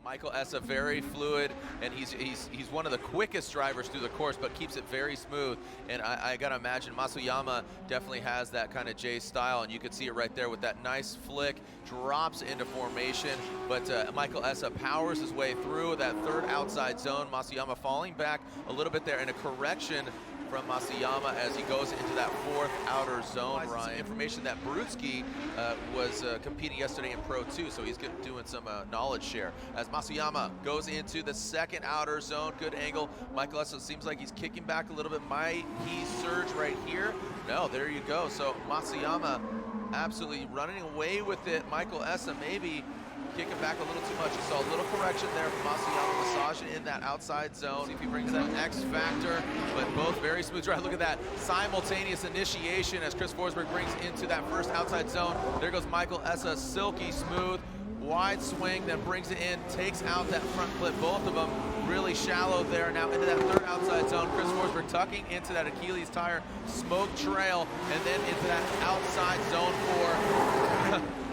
Michael Essa, very fluid, and he's one of the quickest drivers through the course, but keeps it very smooth. And I gotta imagine Masuyama definitely has that kind of J style, and you can see it right there with that nice flick, drops into formation. But Michael Essa powers his way through that third outside zone. Masuyama falling back a little bit there, and a correction from Masuyama as he goes into that fourth outer zone. Ryan, information that Brudski was competing yesterday in Pro 2, so he's doing some knowledge share. As Masuyama goes into the second outer zone, good angle. Michael Essa seems like he's kicking back a little bit. Might he surge right here? No, there you go. So Masuyama absolutely running away with it. Michael Essa maybe kicking back a little too much. You saw a little correction there from Masuyama, massaging in that outside zone. See if he brings that X factor, but both very smooth drive. Look at that simultaneous initiation as Chris FORSBERG brings into that first outside zone. There goes Michael Essa, silky smooth, wide swing, then brings it in, takes out that front clip. Both of them really shallow there. Now into that third outside zone. Chris FORSBERG tucking into that Achilles tire smoke trail, and then into that outside zone for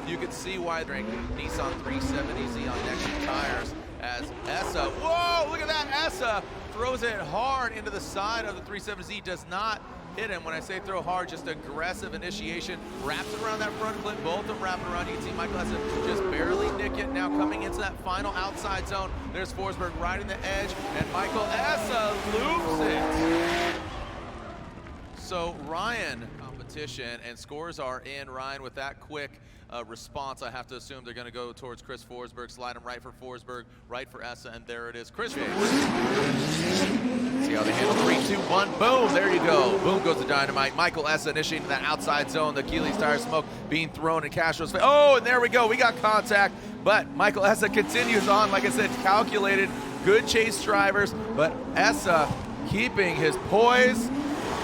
you can see why they're Nissan 370Z on next-gen tires as Essa, whoa, look at that, Essa throws it hard into the side of the 370Z, does not hit him. When I say throw hard, just aggressive initiation, wraps it around that front clip, both of them wrapping around. You can see Michael Essa just barely nick it. Now coming into that final outside zone, there's FORSBERG riding the edge, and Michael Essa loops it. So Ryan, competition, and scores are in. Ryan, with that quick response, I have to assume they're going to go towards Chris FORSBERG, slide him right for FORSBERG, right for Essa, and there it is. Chris FORSBERG. See how they handle 3, 2, 1, boom, there you go. Boom goes the dynamite. Michael Essa initiating that outside zone, the Achilles tire smoke being thrown in Castro's face. Oh, and there we go, we got contact, but Michael Essa continues on, like I said, calculated, good chase drivers, but Essa keeping his poise.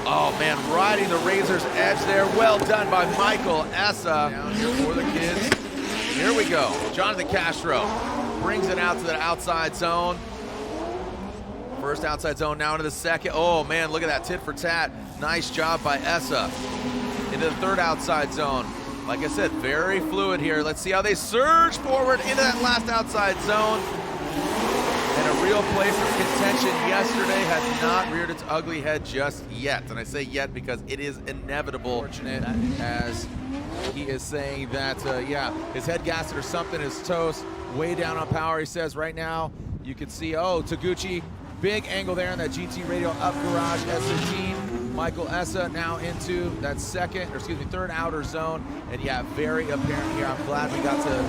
Oh man, riding the razor's edge there. Well done by Michael Essa. Down here for the kids. Here we go. Jonathan Castro brings it out to the outside zone. First outside zone, now into the second. Oh man, look at that tit for tat. Nice job by Essa. Into the third outside zone. Like I said, very fluid here. Let's see how they surge forward into that last outside zone. And a real place of contention yesterday has not reared its ugly head just yet. And I say yet because it is inevitable. Fortunate as he is saying that, yeah, his head gasket or something is toast. Way down on power, he says right now. You can see, oh, Taguchi, big angle there in that GT Radio up garage S13. Michael Essa now into that third outer zone. And yeah, very apparent here. I'm glad we got to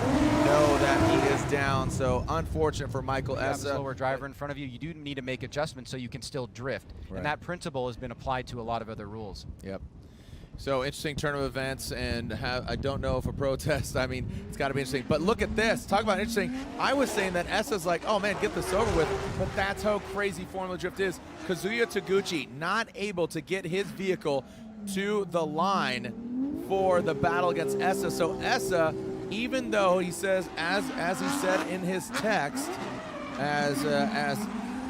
know that he is down. So unfortunate for Michael Essa. You have a slower driver in front of you. You do need to make adjustments so you can still drift. Right. And that principle has been applied to a lot of other rules. Yep. So interesting turn of events, and I don't know if a protest, I mean, it's got to be interesting. But look at this. Talk about interesting. I was saying that Essa's like, oh man, get this over with. But that's how crazy Formula Drift is. Kazuya Taguchi not able to get his vehicle to the line for the battle against Essa. So Essa, even though he says, as he said in his text, as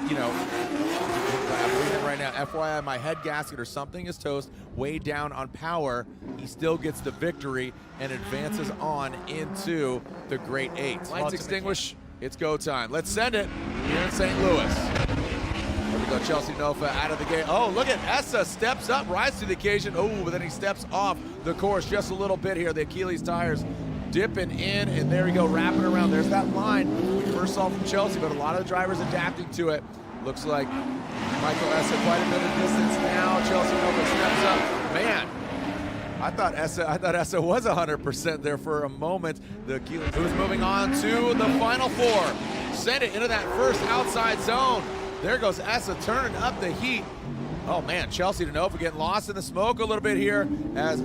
you know, I'm reading it right now, FYI, my head gasket or something is toast, way down on power, he still gets the victory and advances on into the Great Eight. Lights extinguish, it's go time. Let's send it here in St. Louis. There we go, Chelsea DENOFA out of the gate. Oh, look at Essa, steps up, rises to the occasion. Oh, but then he steps off the course just a little bit here. The Achilles tires dipping in, and there we go, wrapping around. There's that line we first saw from Chelsea, but a lot of the drivers adapting to it. Looks like Michael Essa quite a bit of distance now. Chelsea DENOFA steps up. Man, I thought Essa was 100% there for a moment. The Achilles who's moving on to the final four. Send it into that first outside zone. There goes Essa turning up the heat. Oh man, Chelsea DENOFA getting lost in the smoke a little bit here as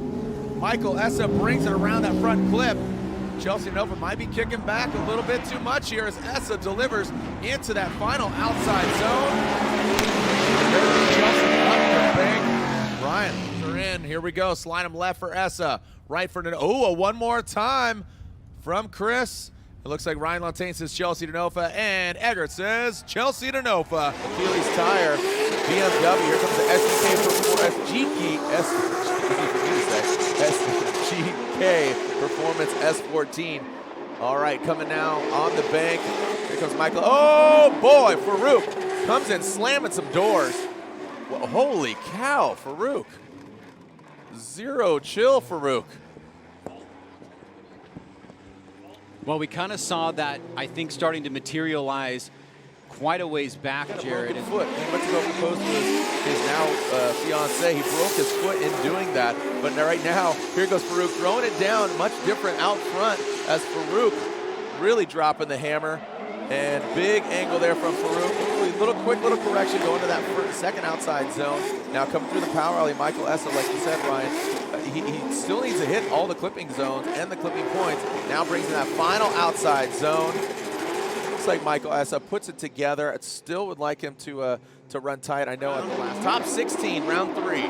Michael Essa brings it around that front clip. Chelsea DENOFA might be kicking back a little bit too much here as Essa delivers into that final outside zone. Chelsea up the bank. Ryan, they're in. Here we go. Slide him left for Essa. Right for one more time from Chris. It looks like Ryan Lantain says Chelsea DENOFA, and Eggert says Chelsea DENOFA. Achilles tire, BMW. Here comes the SGK Performance S14 All right, coming now on the bank. Here comes Michael. Oh boy, Farouk comes in slamming some doors. Well, holy cow, Farouk. Zero chill, Farouk. Well, we kind of saw that, I think, starting to materialize quite a ways back, Jared. And foot. He went to go propose to his now fiance. He broke his foot in doing that. But right now, here goes Farouk throwing it down, much different out front as Farouk really dropping the hammer. And big angle there from Farouk. Quick little correction going to that second outside zone. Now coming through the power alley, Michael Essa, like you said, Ryan, he still needs to hit all the clipping zones and the clipping points. Now brings in that final outside zone. Looks like Michael Essa puts it together. I still would like him to run tight. I know at the last top 16, round 3.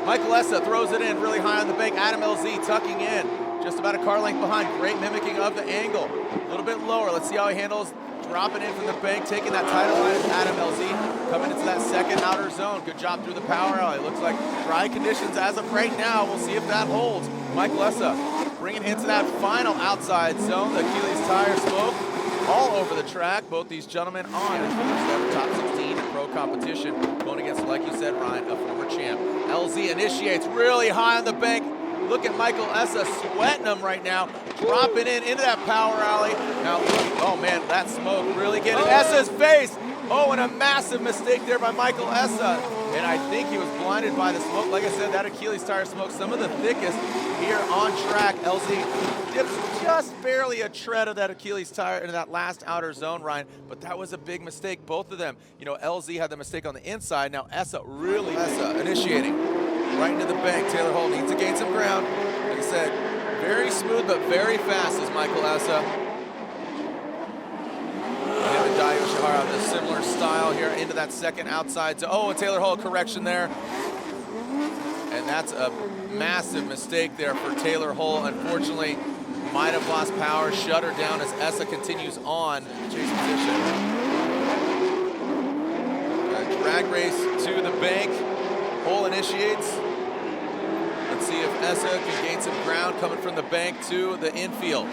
Michael Essa throws it in really high on the bank. Adam LZ tucking in, just about a car length behind. Great mimicking of the angle. A little bit lower. Let's see how he handles dropping in from the bank, taking that title line as Adam LZ, coming into that second outer zone. Good job through the power alley. Looks like dry conditions as of right now. We'll see if that holds. Michael Essa bringing into that final outside zone. The Achilles tire smoke all over the track. Both these gentlemen on his first ever top 16 in pro competition, going against, like you said, Ryan, a former champ. LZ initiates really high on the bank. Look at Michael Essa sweating them right now, dropping in into that power alley. Now, oh man, that smoke really getting Essa's face. Oh, and a massive mistake there by Michael Essa. And I think he was blinded by the smoke. Like I said, that Achilles tire smoke, some of the thickest here on track. LZ dips just barely a tread of that Achilles tire into that last outer zone, Ryan. But that was a big mistake, both of them. You know, LZ had the mistake on the inside. Now Essa really initiating. Right into the bank. Taylor Hall needs to gain some ground. Like I said, very smooth but very fast is Michael Essa. Him and Dio Shihara have a similar style here into that second outside. Oh, and Taylor Hall correction there. And that's a massive mistake there for Taylor Hall. Unfortunately, might have lost power, shut her down as Essa continues on chase position. Drag race to the bank. Hole initiates. Let's see if Essa can gain some ground coming from the bank to the infield.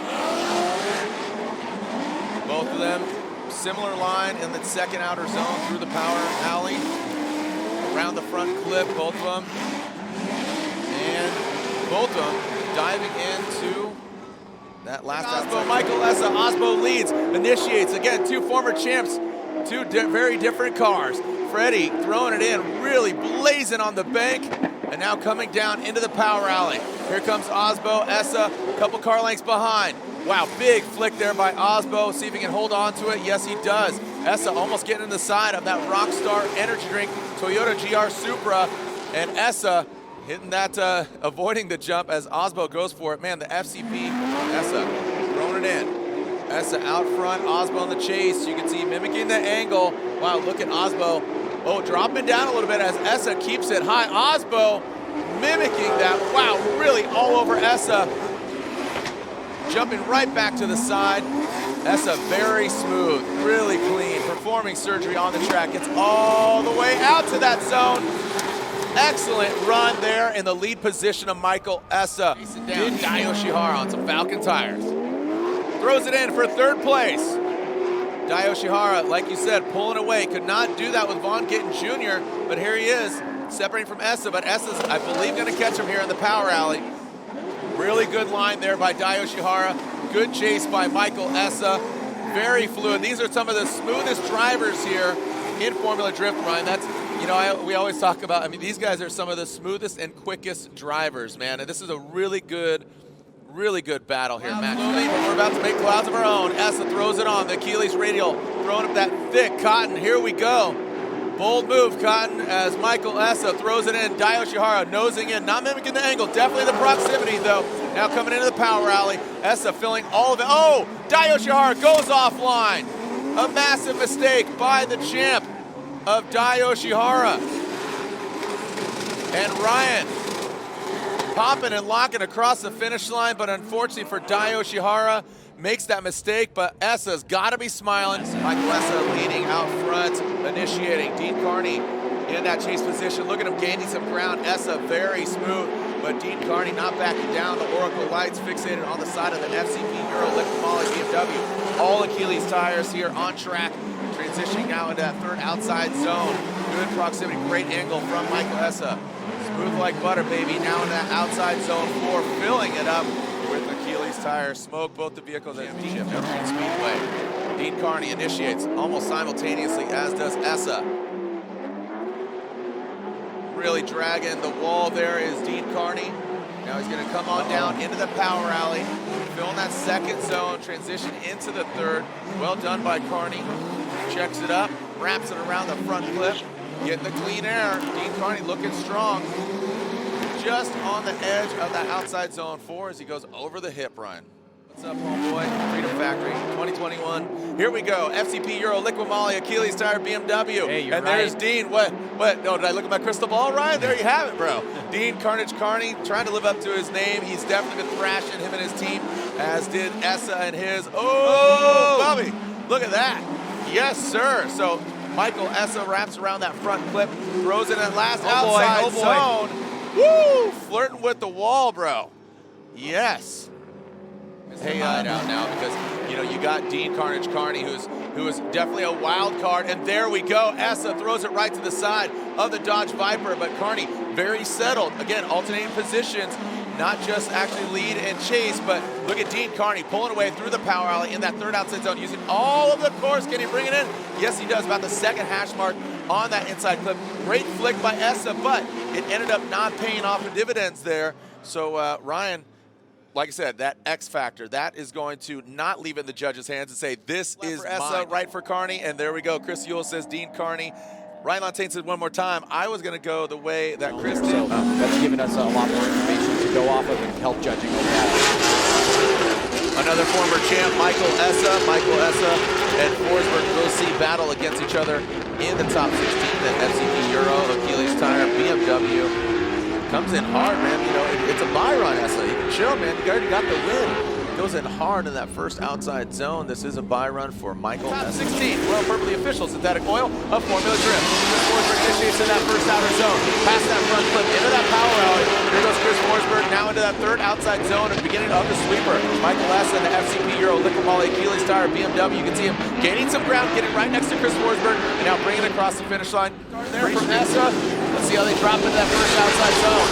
Both of them, similar line in the second outer zone through the power alley. Around the front clip, both of them. And both of them diving into that last outside. Michael Essa, Osbo leads, initiates. Again, two former champs, two very different cars. Freddie throwing it in, really blazing on the bank, and now coming down into the power alley. Here comes Osbo, Essa, a couple car lengths behind. Wow, big flick there by Osbo. See if he can hold on to it. Yes, he does. Essa almost getting in the side of that Rockstar energy drink Toyota GR Supra, and Essa hitting that, avoiding the jump as Osbo goes for it. Man, the FCP, Essa throwing it in. Essa out front, Osbo in the chase. You can see mimicking the angle. Wow, look at Osbo. Oh, dropping down a little bit as Essa keeps it high. Osbo mimicking that. Wow, really all over Essa. Jumping right back to the side. Essa very smooth, really clean. Performing surgery on the track. Gets all the way out to that zone. Excellent run there in the lead position of Michael Essa. Chasing down Dio Shihara on some Falcon tires. Throws it in for third place. Dio Shihara, like you said, pulling away. Could not do that with Vaughn Gittin Jr., but here he is, separating from Essa, but Essa's, I believe, gonna catch him here in the power alley. Really good line there by Dio Shihara. Good chase by Michael Essa. Very fluid. These are some of the smoothest drivers here in Formula Drift, Ryan. That's, you know, we always talk about, I mean, these guys are some of the smoothest and quickest drivers, man. And this is a really good battle here, Max. But we're about to make clouds of our own. Essa throws it on. The Achilles radial throwing up that thick Cotton. Here we go. Bold move, Cotton, as Michael Essa throws it in. Dio Shihara nosing in, not mimicking the angle. Definitely the proximity, though. Now coming into the power alley. Essa filling all of it. Oh, Dio Shihara goes offline. A massive mistake by the champ of Dio Shihara. And Ryan popping and locking across the finish line, but unfortunately for Dio Shihara, makes that mistake, but Essa's got to be smiling. Michael Essa leading out front, initiating. Dean Carney in that chase position. Look at him gaining some ground. Essa very smooth. but Dean Carney not backing down. The Oracle lights fixated on the side of the FCP Euro Liquid Moly BMW. All Achilles tires here on track, transitioning now into that third outside zone. Good proximity, great angle from Michael Essa. Smooth like butter, baby. Now in that outside zone 4, filling it up with Achilles tires. Smoke both the vehicles as Dean Speedway. Dean Carney initiates almost simultaneously, as does Essa. Really dragging the wall there is Dean Carney. Now he's going to come on down into the power alley, fill in that second zone, transition into the third. Well done by Carney. Checks it up, wraps it around the front clip, getting the clean air. Dean Carney looking strong. Just on the edge of that outside zone 4 as he goes over the hip, Ryan. What's up, homeboy? Freedom Factory 2021. Here we go. FCP Euro Liquid Moly Achilles tire BMW. Hey, you're and right. there's Dean. What? No, did I look at my crystal ball, Ryan? There you have it, bro. Dean Carnage Carney trying to live up to his name. He's definitely been thrashing him and his team, as did Essa and his. Oh, Bobby, look at that. Yes, sir. So Michael Essa wraps around that front clip, throws in that last outside zone. Woo! Flirting with the wall, bro. Yes. Hey, out now because you got Dean Carnage Carney, who is definitely a wild card, and there we go. Essa throws it right to the side of the Dodge Viper, but Carney very settled. Again, alternating positions, not just actually lead and chase, but look at Dean Carney pulling away through the power alley in that third outside zone, using all of the course. Can he bring it in? Yes, he does. About the second hash mark on that inside clip. Great flick by Essa, but it ended up not paying off in dividends there. So Ryan, like I said, that X factor, that is going to not leave it in the judge's hands and say, this is Essa, right for Carney, and there we go. Chris Yule says Dean Carney. Ryan Lantain said one more time, I was going to go the way that Chris did. So that's given us a lot more information to go off of and help judging overall. Another former champ, Michael Essa. Michael Essa and FORSBERG will see battle against each other in the top 16. The FCP Euro, Achilles tire, BMW. Comes in hard, man. It's a buy run, Essa. You can chill, man. You already got the win. Goes in hard in that first outside zone. This is a buy run for Michael Essa. Top 16, Royal Purpley official, synthetic oil of Formula Drift. Chris FORSBERG initiates in that first outer zone. Past that front clip, into that power alley. Here goes Chris FORSBERG now into that third outside zone at the beginning of the sweeper. Michael Essa and the FCP Euro Liquid Moly Achilles tire BMW. You can see him gaining some ground, getting right next to Chris FORSBERG, and now bringing it across the finish line. There from Essa. Let's see how they drop into that first outside zone.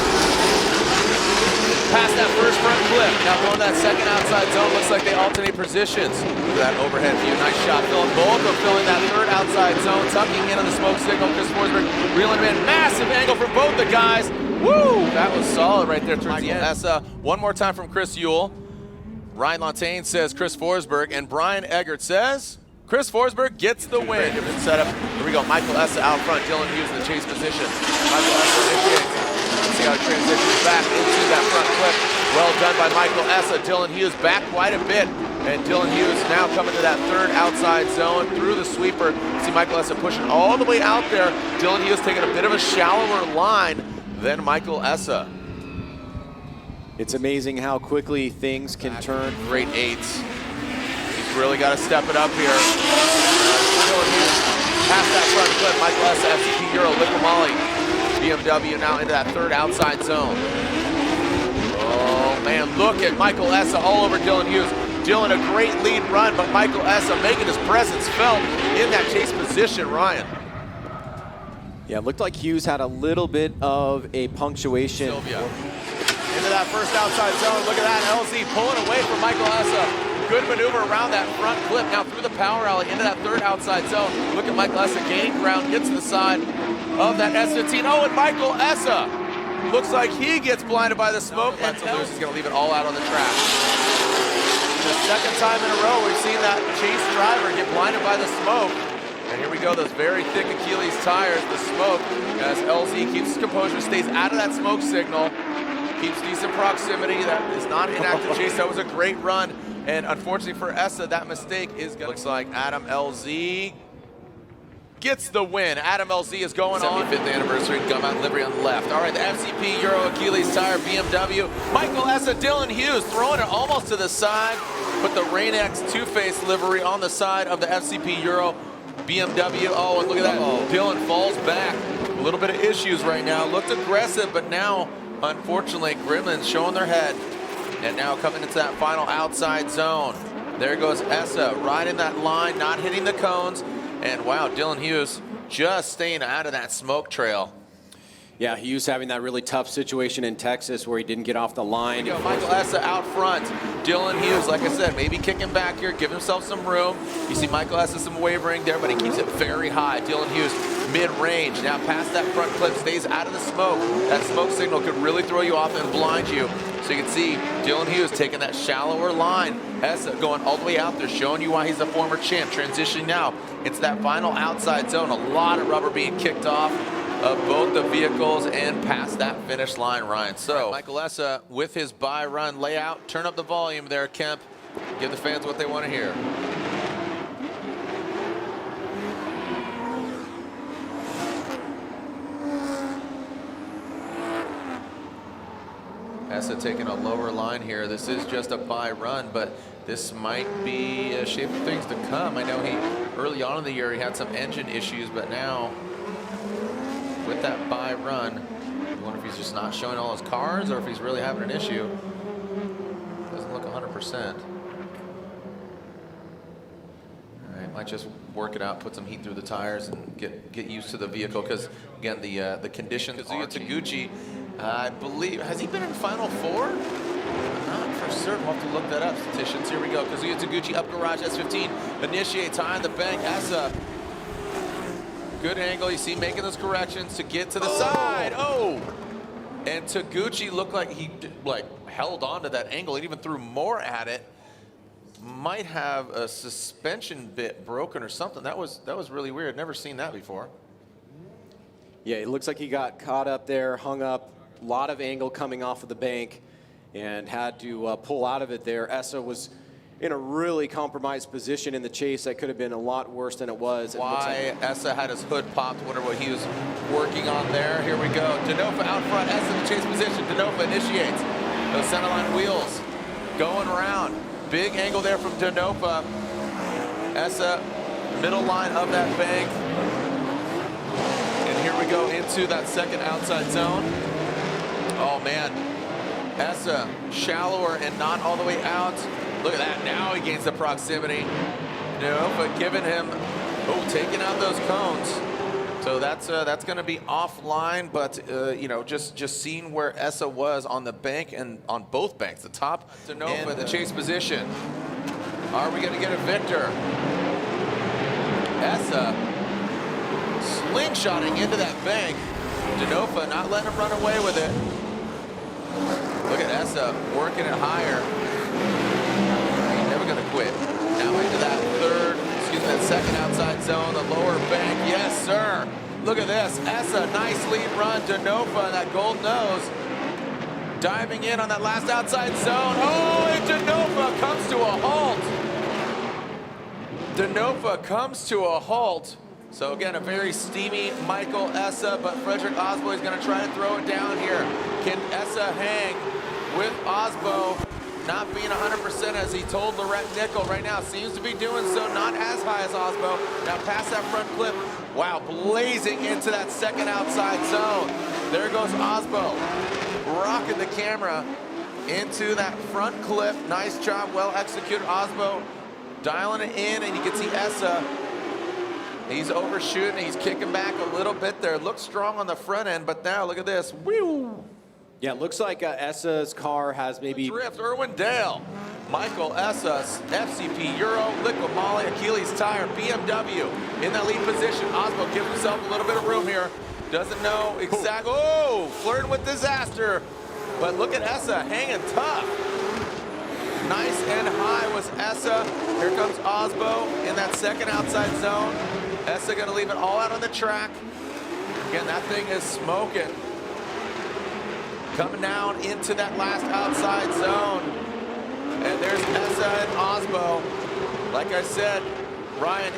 Past that first front clip. Now going to that second outside zone. Looks like they alternate positions. Look at that overhead view. Nice shot. Filling both of filling that third outside zone. Tucking in on the smoke signal. Chris FORSBERG reeling him in. Massive angle from both the guys. Woo! That was solid right there towards the end. Essa. One more time from Chris Yule. Ryan Lantain says Chris FORSBERG. And Brian Eggert says Chris FORSBERG gets the win. Different setup. Here we go. Michael Essa out front. Dylan Hughes in the chase position. Michael Essa initiates. See how it transitions back into that front clip. Well done by Michael Essa. Dylan Hughes back quite a bit. And Dylan Hughes now coming to that third outside zone through the sweeper. See Michael Essa pushing all the way out there. Dylan Hughes taking a bit of a shallower line than Michael Essa. It's amazing how quickly things can turn. Great eights. He's really got to step it up here. Dylan Hughes past that front clip. Michael Essa, FCP Euro Liquid Moly BMW now into that third outside zone. Oh man, look at Michael Essa all over Dylan Hughes. Dylan, a great lead run, but Michael Essa making his presence felt in that chase position, Ryan. Yeah, it looked like Hughes had a little bit of a punctuation. Sylvia. Into that first outside zone. Look at that, LZ pulling away from Michael Essa. Good maneuver around that front clip. Now through the power alley into that third outside zone. Look at Michael Essa gaining ground, gets to the side of that S15. Oh, and Michael Essa looks like he gets blinded by the smoke. And Lewis is going to leave it all out on the track. The second time in a row we've seen that chase driver get blinded by the smoke. And here we go, those very thick Achilles tires, the smoke, as LZ keeps his composure, stays out of that smoke signal, keeps decent proximity. That is not an active chase. That was a great run. And unfortunately for Essa, that mistake is going to... Looks like Adam LZ gets the win. Adam LZ is going on. 75th anniversary, come out livery on the left. All right, the FCP Euro Achilles tire BMW. Michael Essa, Dylan Hughes throwing it almost to the side. Put the Rain-X two-face livery on the side of the FCP Euro BMW. Oh, and look at that. Dylan falls back. A little bit of issues right now. Looked aggressive, but now unfortunately, Gremlins showing their head. And now coming into that final outside zone. There goes Essa, riding that line, not hitting the cones. And wow, Dylan Hughes just staying out of that smoke trail. Yeah, Hughes having that really tough situation in Texas where he didn't get off the line. Michael Essa out front. Dylan Hughes, like I said, maybe kicking back here, give himself some room. You see Michael Essa some wavering there, but he keeps it very high. Dylan Hughes mid-range, now past that front clip, stays out of the smoke. That smoke signal could really throw you off and blind you. So you can see Dylan Hughes taking that shallower line. Essa going all the way out there, showing you why he's a former champ. Transitioning now into that final outside zone. A lot of rubber being kicked off of both the vehicles and past that finish line, Ryan. So Michael Essa with his bye run layout. Turn up the volume there, Kemp. Give the fans what they want to hear. Essa taking a lower line here. This is just a bye run, but this might be a shape of things to come. I know early on in the year he had some engine issues, but now with that bye run, I wonder if he's just not showing all his cars or if he's really having an issue. Doesn't look 100%. All right, might just work it out, put some heat through the tires and get used to the vehicle, because again, the conditions. Kazuya Taguchi, I believe, has he been in Final Four? I'm not for certain. We'll have to look that up. Statisticians, here we go. Kazuya Taguchi up garage S15, initiates high on the bank. Essa, good angle. You see making those corrections to get to the side. Oh! And Taguchi looked like he held on to that angle and even threw more at it. Might have a suspension bit broken or something. That was really weird. Never seen that before. Yeah, it looks like he got caught up there, hung up. A lot of angle coming off of the bank and had to pull out of it there. Essa was in a really compromised position in the chase. That could have been a lot worse than it was. Why Essa had his hood popped. Wonder what he was working on there. Here we go. DENOFA out front. Essa in the chase position. DENOFA initiates. Those center line wheels going around. Big angle there from DENOFA. Essa, middle line of that bank. And here we go into that second outside zone. Oh man, Essa shallower and not all the way out. Look at that, now he gains the proximity. DENOFA giving him, taking out those cones. So that's going to be offline, but you know, just seeing where Essa was on the bank and on both banks, the top DENOFA, the chase position. Are we going to get a victor? Essa slingshotting into that bank. DENOFA not letting him run away with it. Look at Essa working it higher. He's never going to quit. Now into that second outside zone, the lower bank. Yes, sir. Look at this. Essa, nice lead run. DENOFA, that gold nose, diving in on that last outside zone. Oh, and DENOFA comes to a halt. DENOFA comes to a halt. So again, a very steamy Michael Essa, but Frederick Osbo is going to try to throw it down here. Can Essa hang with Osbo? Not being 100% as he told Lorette Nickel right now. Seems to be doing so, not as high as Osbo. Now past that front clip. Wow, blazing into that second outside zone. There goes Osbo, rocking the camera into that front clip. Nice job, well executed. Osbo dialing it in, and you can see Essa. He's overshooting, he's kicking back a little bit there. Looks strong on the front end, but now look at this. Woo! Yeah, it looks like Essa's car has maybe... Drift, Irwin Dale. Michael Essa, FCP, Euro, Liquid Moly, Achilles Tire, BMW in that lead position. Osbo gives himself a little bit of room here. Doesn't know exactly. Oh, flirting with disaster. But look at Essa hanging tough. Nice and high was Essa. Here comes Osbo in that second outside zone. Essa gonna leave it all out on the track. Again, that thing is smoking. Coming down into that last outside zone. And there's Essa and Osbo. Like I said, Ryan,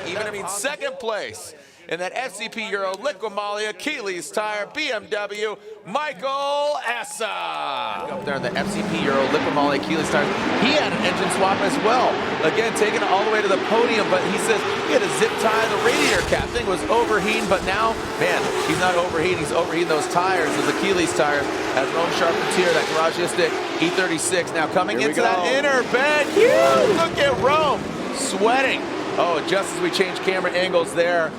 second place in that FCP Euro Liqui Moly Achilles tire BMW, Michael Essa. Up there in the FCP Euro Liqui Moly Achilles tires. He had an engine swap as well. Again, taking it all the way to the podium, but he says he had a zip tie. The radiator cap thing was overheating, but now, man, he's not overheating. He's overheating those tires, those Achilles tires, as Rome Charpentier, that Garagistic E36. Now coming into that inner bend. Huge! Look at Rome sweating. Oh, just as we change camera angles there,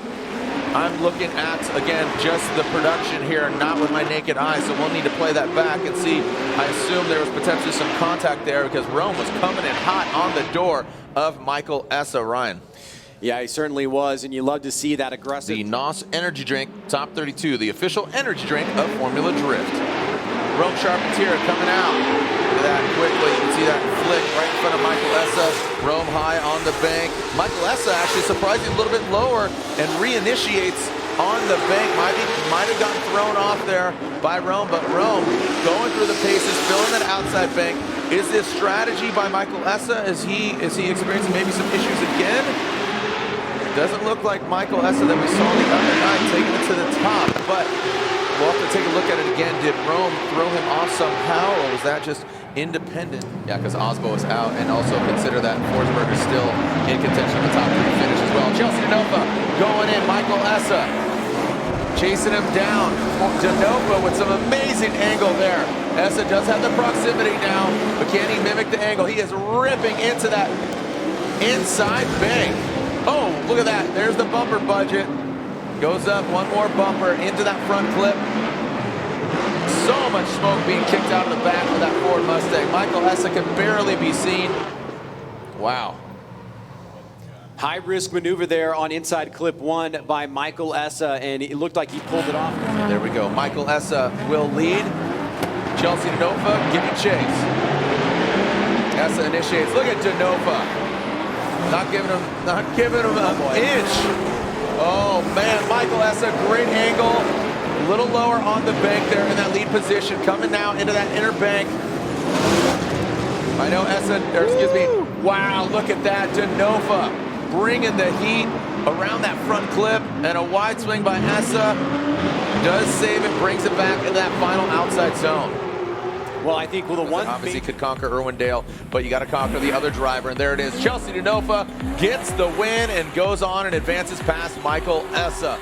I'm looking at, again, just the production here, not with my naked eye, so we'll need to play that back and see. I assume there was potentially some contact there because Rome was coming in hot on the door of Michael Essa. Ryan. Yeah, he certainly was, and you love to see that aggressive. The NOS Energy Drink Top 32, the official energy drink of Formula Drift. Rome Charpentier coming out. Look at that quickly. You can see that flick right in front of Michael Essa. Rome high on the bank. Michael Essa actually surprisingly a little bit lower and reinitiates on the bank. Might have gotten thrown off there by Rome, but Rome going through the paces, filling that outside bank. Is this strategy by Michael Essa? Is he experiencing maybe some issues again? Doesn't look like Michael Essa that we saw the other night taking it to the top, but we'll have to take a look at it again. Did Rome throw him off somehow, or was that just independent? Yeah, because Osbo is out, and also consider that FORSBERG is still in contention of the top 3 finish as well. Chelsea DENOFA going in. Michael Essa chasing him down. DENOFA with some amazing angle there. Essa does have the proximity now, but can he mimic the angle? He is ripping into that inside bank. Oh, look at that. There's the bumper budget. Goes up one more bumper into that front clip. So much smoke being kicked out of the back of that Ford Mustang. Michael Essa can barely be seen. Wow. High risk maneuver there on inside clip 1 by Michael Essa, and it looked like he pulled it off. There we go. Michael Essa will lead. Chelsea DENOFA giving chase. Essa initiates. Look at DENOFA. Not giving him an inch. Oh man, Michael Essa, great angle. A little lower on the bank there in that lead position. Coming now into that inner bank. I know Essa, or excuse me. Wow, look at that. DENOFA bringing the heat around that front clip, and a wide swing by Essa. Does save it, brings it back into that final outside zone. Well, I think the one obviously could conquer Irwindale, but you got to conquer the other driver, and there it is. Chelsea DENOFA gets the win and goes on and advances past Michael Essa.